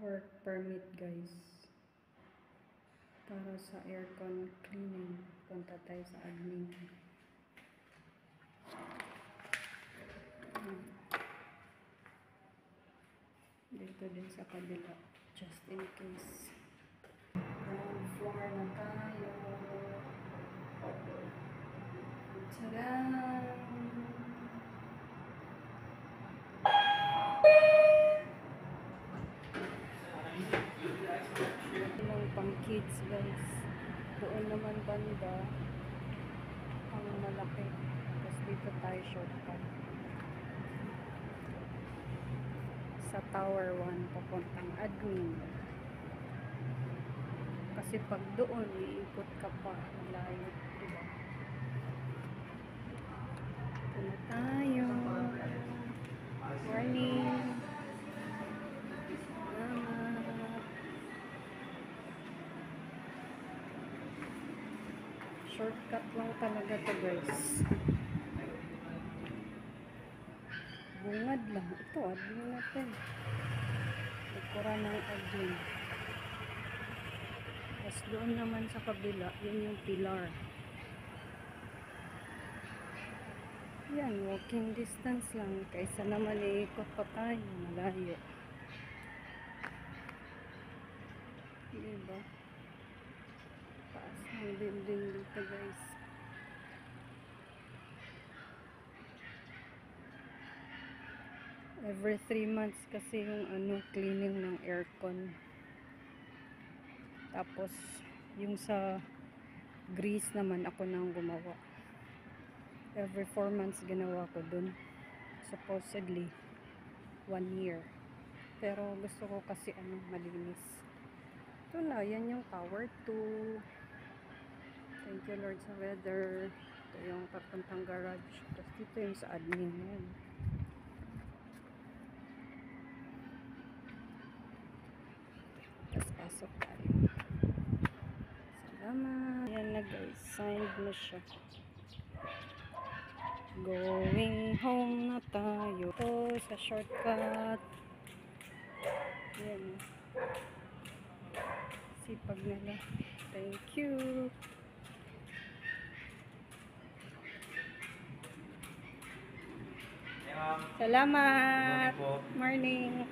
work permit guys para sa aircon cleaning. Punta tayo sa admin. Dito din sa kabila just in case. Ground floor na tayo. Tadaan! Pang kids guys. Doon naman banda ang malaki. Tapos dito tayo shortcut sa Tower 1 papuntang admin. Kasi pag doon iikot ka pa malayo, diba? Ito na tayo. Morning. Shortcut lang talaga to guys. Bungad lang. Ito, admin natin. Ikura ng admin. Tapos doon naman sa kabila, yun yung pilar. Yan, walking distance lang. Kaysa naman iikot pa tayo. Malayo. Diba? Taas ng building dito guys. Every 3 months kasi yung cleaning ng aircon. Tapos yung sa grease naman ako nang gumawa. Every 4 months ginawa ko dun. Supposedly 1 year. Pero gusto ko kasi malinis. Ito na, yan yung Tower 2. Thank you Lord sa weather. Ito yung papuntang garage. Tapos dito yung sa admin yan. Tapos pasok tayo. Salamat. Yan na guys. Signed na siya. Going home na tayo. Ito sa shortcut. Yan. Sipag nila. Thank you. Salamat. Morning.